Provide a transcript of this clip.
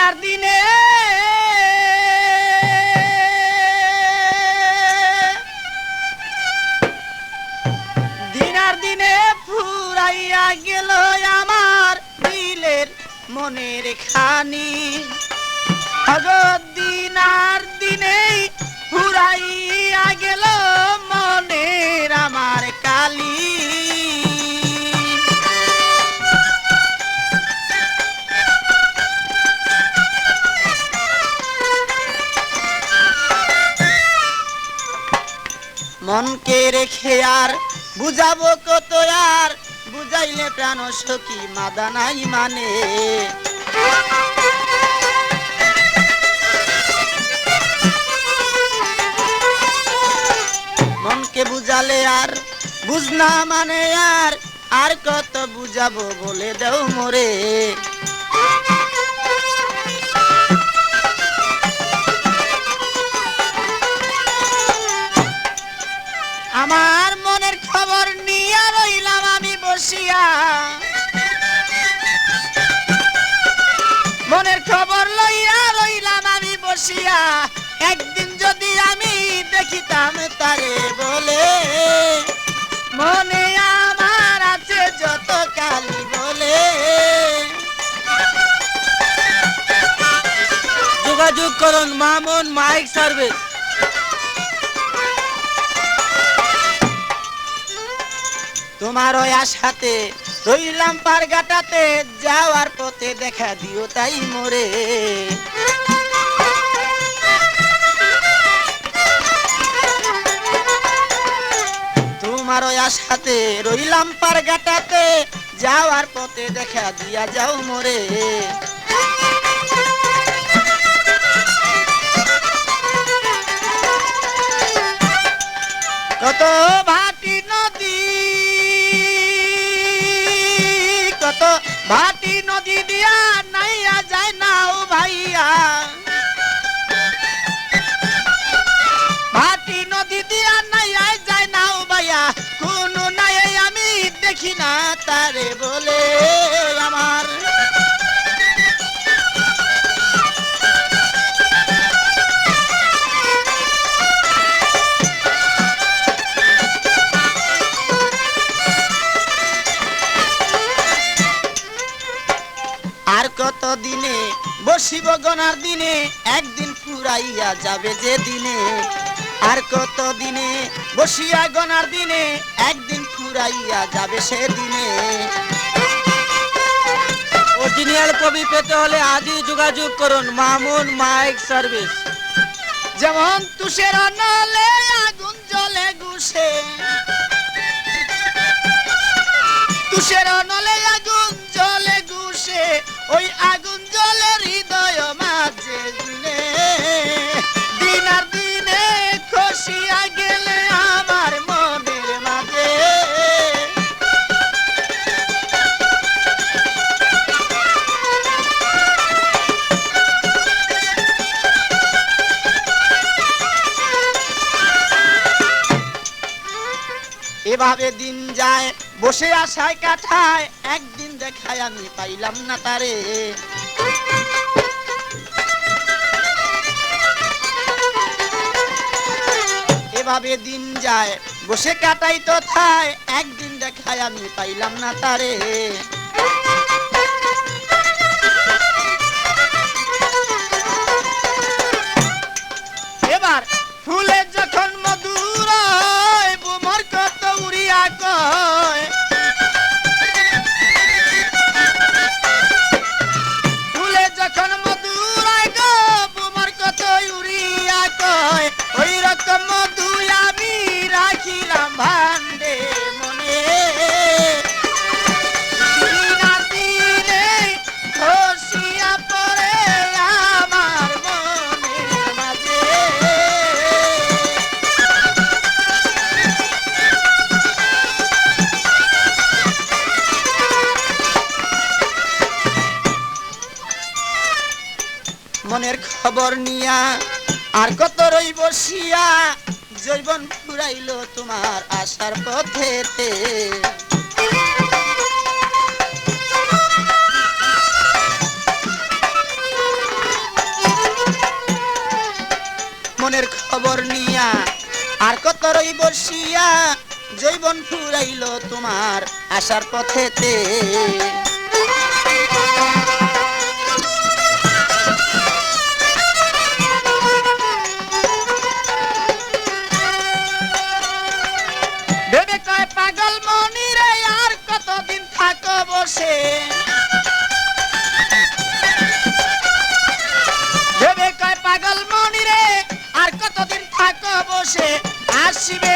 আর দিনে ফুরাইয়া গেল আমার দিলের মনের খানি দিন আর দিনেই ফুরাইয়া গেল মনের আমার কালি মনকে রেখে আর বুঝাবো কত আর বুঝাইলে প্রাণ সখী মাদা নাই মানে মনকে বুঝালে আর বুঝনা মানে আর কত বুঝাবো বলে দাও মোরে আমার মনের খবর নিয়ে রইলাম আমি বসিয়া মনের খবর লইয়া রইলাম আমি বসিয়া একদিন যদি আমি দেখিতাম তারে বলে মনে আমার আছে যত কালি বলে যোগাযোগ করুন মামুন মাইক সার্ভিস তোমার ওই আশাতে রইলাম পারগাটাতে যাওয়ার পথে দেখা দিও তাই মোরে তোমার ওই আশাতে রইলাম পারগাটাতে যাওয়ার পথে দেখা দিয়া যাও মোরে কত ভাটি নদী কত ভাটি নদী দিয়া নাইয়া যায় নাও ভাইয়া ভাটি নদী দিয়া নাইয়া যায় নাও ভাইয়া কোন নাই আমি দেখি না তারে বলে আমার আর কত দিনে বসিব গনার দিনে একদিন ফুরাইয়া যাবে যে দিনে আর কত দিনে বসিয়া গনার দিনে একদিন ফুরাইয়া যাবে সে দিনে অরিজিনাল কবি পেতে হলে আজই যোগাযোগ করুন মামুন মাইক সার্ভিস যেমন তুষের নলে আগুন জ্বলে গুছে তুষের নলে আগুন জ্বলে গুছে ওই আগুন জ্বলে হৃদয় মাঝে দিনে দিন আর দিনে খসিয়া গেলে আমার মনের মাঝে এভাবে দিন যায় বসে আশায় কাটায় একদিন দেখায় আমি পাইলাম না তারে এভাবে দিন যায় বসে কাটাই তো থায় একদিন দেখায় আমি পাইলাম না তারে এবার ফুলে যখন মধুর বুমর কত উড়িয়া কয় ফুলে যখন মধুর গো বুমর কত উড়িয়া কয় ওই রকম মধু আমি রাখিলাম ভান্ডে মনে দিন আর দিনে খসিয়া পড়ে আমার মনের মাঝে মনের খবর নিয়া আর কত রই বসিয়া জৈবন ফুরাইল তোমার আশার পথেতে মনের খবর নিয়া আর কত রই বসিয়া জৈবন ফুরাইল তোমার আসার পথেতে ভেবে কয় পাগল মনি রে আর কতদিন থাকো বসে ভেবে কয় পাগল মনি রে আর কতদিন থাকো বসে আসিবে